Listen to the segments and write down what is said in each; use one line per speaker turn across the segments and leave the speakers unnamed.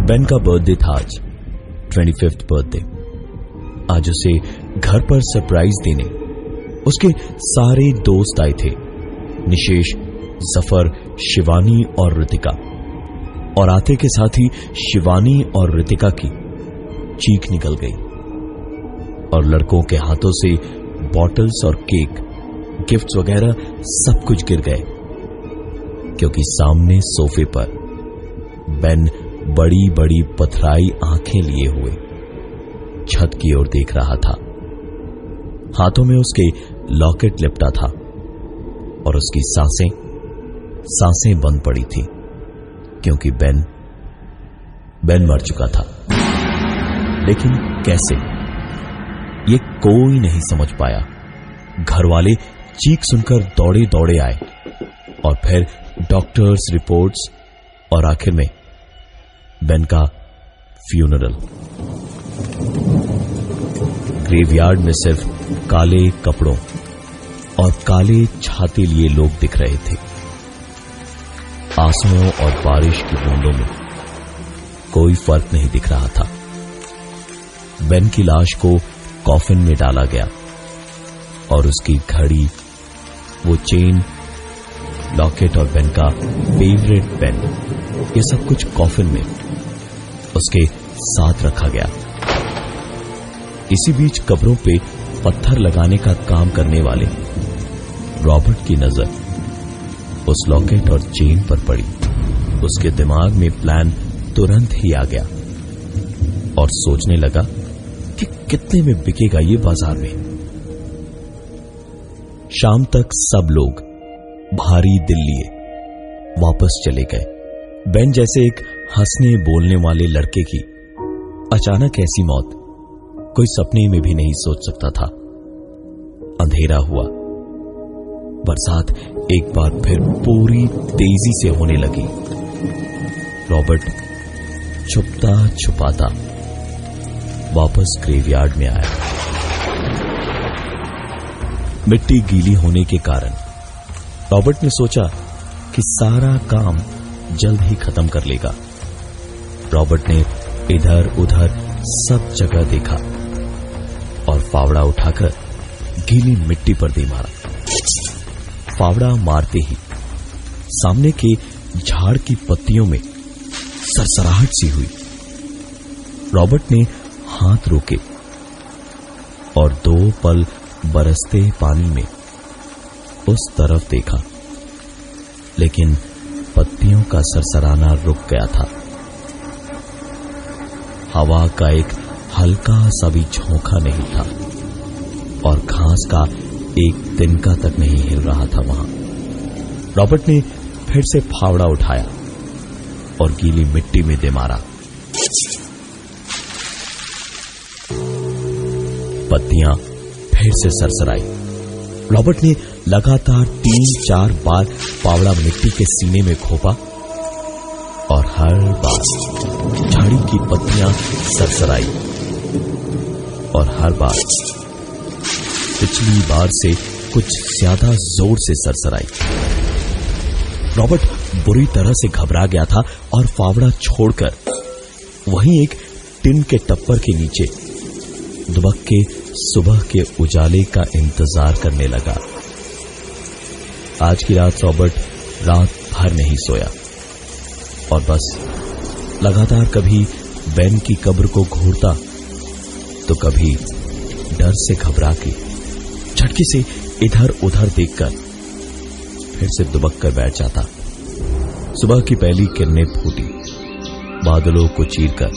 Ben का birthday था आज, 25th बर्थडे। आज उसे घर पर सरप्राइज देने उसके सारे दोस्त आए थे, निशेष, जफर, शिवानी और ऋतिका। और आते के साथ ही शिवानी और ऋतिका की चीख निकल गई और लड़कों के हाथों से बॉटल्स और केक, गिफ्ट्स वगैरह सब कुछ गिर गए, क्योंकि सामने सोफे पर बेन बड़ी बड़ी पथराई आंखें लिए हुए छत की ओर देख रहा था। हाथों में उसके लॉकेट लिपटा था और उसकी सांसें बंद पड़ी थी, क्योंकि बेन मर चुका था। लेकिन कैसे, ये कोई नहीं समझ पाया। घर वाले चीख सुनकर दौड़े दौड़े आए और फिर डॉक्टर्स, रिपोर्ट्स और आखिर में बेन का फ्यूनरल। ग्रेवयार्ड में सिर्फ काले कपड़ों और काले छाते लिए लोग दिख रहे थे। आंसुओं और बारिश की बूंदों में कोई फर्क नहीं दिख रहा था। बेन की लाश को कॉफिन में डाला गया और उसकी घड़ी, वो चेन, लॉकेट और बेन का फेवरेट पेन, ये सब कुछ कॉफिन में उसके साथ रखा गया। इसी बीच कब्रों पे पत्थर लगाने का काम करने वाले रॉबर्ट की नजर उस लॉकेट और चेन पर पड़ी। उसके दिमाग में प्लान तुरंत ही आ गया और सोचने लगा कि कितने में बिकेगा ये बाजार में। शाम तक सब लोग भारी दिल लिए वापस चले गए। बेन जैसे एक हंसने बोलने वाले लड़के की अचानक ऐसी मौत कोई सपने में भी नहीं सोच सकता था। अंधेरा हुआ, बरसात एक बार फिर पूरी तेजी से होने लगी। रॉबर्ट छुपता छुपाता वापस ग्रेवयार्ड में आया। मिट्टी गीली होने के कारण रॉबर्ट ने सोचा कि सारा काम जल्द ही खत्म कर लेगा। रॉबर्ट ने इधर उधर सब जगह देखा और फावड़ा उठाकर गीली मिट्टी पर दे मारा। फावड़ा मारते ही सामने के झाड़ की पत्तियों में सरसराहट सी हुई। रॉबर्ट ने हाथ रोके और 2 पल बरसते पानी में उस तरफ देखा, लेकिन पत्तियों का सरसराना रुक गया था। हवा का एक हल्का सा भी झोंका नहीं था और घास का एक तिनका तक नहीं हिल रहा था वहां। रॉबर्ट ने फिर से फावड़ा उठाया और गीली मिट्टी में दे मारा। पत्तियां फिर से सरसराई। रॉबर्ट ने लगातार 3-4 बार फावड़ा मिट्टी के सीने में घोंपा और हर बार झाड़ी की पत्तियां सरसराई और हर बार पिछली बार से कुछ ज्यादा जोर से सरसराई। रॉबर्ट बुरी तरह से घबरा गया था और फावड़ा छोड़कर वहीं एक टिन के टप्पर के नीचे दुबक के सुबह के उजाले का इंतजार करने लगा। आज की रात रॉबर्ट रात भर नहीं सोया और बस लगातार कभी बेन की कब्र को घूरता तो कभी डर से घबरा के झटके से इधर उधर देखकर फिर से दुबक कर बैठ जाता। सुबह की पहली किरणें फूटी बादलों को चीरकर।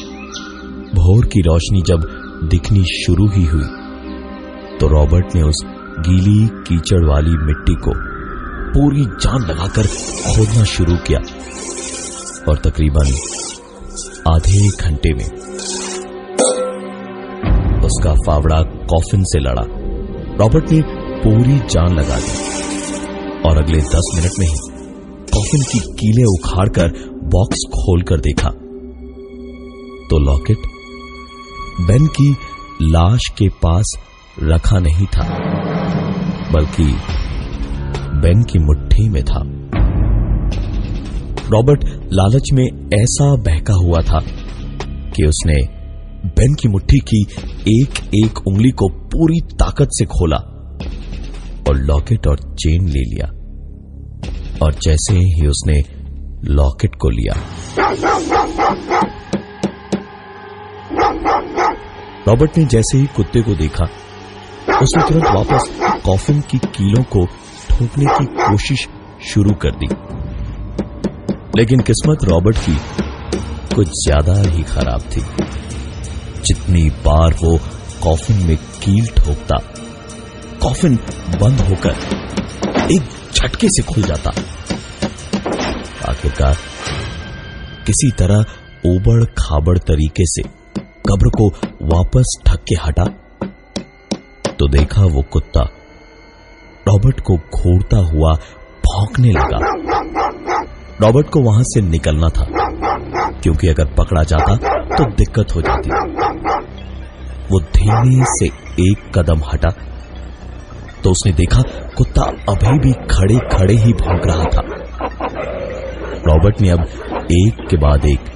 भोर की रोशनी जब दिखनी शुरू ही हुई तो रॉबर्ट ने उस गीली कीचड़ वाली मिट्टी को पूरी जान लगाकर खोदना शुरू किया और तकरीबन आधे घंटे में उसका फावड़ा कॉफिन से लड़ा। रॉबर्ट ने पूरी जान लगा दी और अगले 10 मिनट में ही कॉफिन की कीलें उखाड़कर बॉक्स खोलकर देखा तो लॉकेट बेन की लाश के पास रखा नहीं था, बल्कि बेन की मुट्ठी में था। रॉबर्ट लालच में ऐसा बहका हुआ था कि उसने बेन की मुट्ठी की एक एक उंगली को पूरी ताकत से खोला और लॉकेट और चेन ले लिया। और जैसे ही उसने लॉकेट को लिया, रॉबर्ट ने जैसे ही कुत्ते को देखा, उसने तुरंत वापस कॉफिन की कीलों को ठोकने की कोशिश शुरू कर दी। लेकिन किस्मत रॉबर्ट की कुछ ज्यादा ही खराब थी। जितनी बार वो कॉफिन में कील ठोकता, कॉफिन बंद होकर एक झटके से खुल जाता। आखिरकार किसी तरह ओबड़ खाबड़ तरीके से कब्र को वापस ढक के हटा तो देखा वो कुत्ता रॉबर्ट को घूरता हुआ भौंकने लगा। रॉबर्ट को वहां से निकलना था, क्योंकि अगर पकड़ा जाता तो दिक्कत हो जाती। वो धीमे से एक कदम हटा तो उसने देखा कुत्ता अभी भी खड़े खड़े ही भौंक रहा था। रॉबर्ट ने अब एक के बाद एक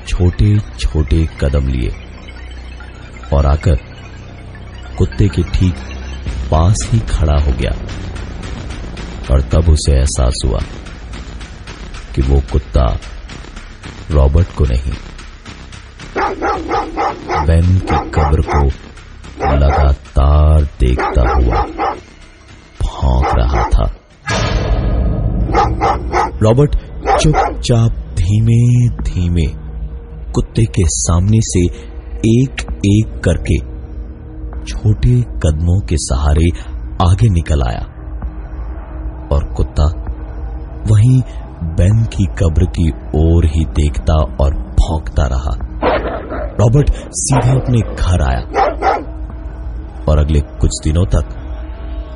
छोटे छोटे कदम लिए और आकर कुत्ते के ठीक पास ही खड़ा हो गया। और तब उसे एहसास हुआ कि वो कुत्ता रॉबर्ट को नहीं, बेन की कब्र को लगातार देखता हुआ भौंक रहा था। रॉबर्ट चुपचाप धीमे धीमे कुत्ते के सामने से एक एक करके छोटे कदमों के सहारे आगे निकल आया और कुत्ता वहीं बेन की कब्र की ओर ही देखता और भौंकता रहा। रॉबर्ट सीधे अपने घर आया और अगले कुछ दिनों तक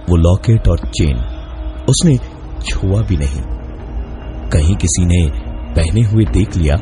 वो लॉकेट और चेन उसने छुआ भी नहीं। कहीं किसी ने पहने हुए देख लिया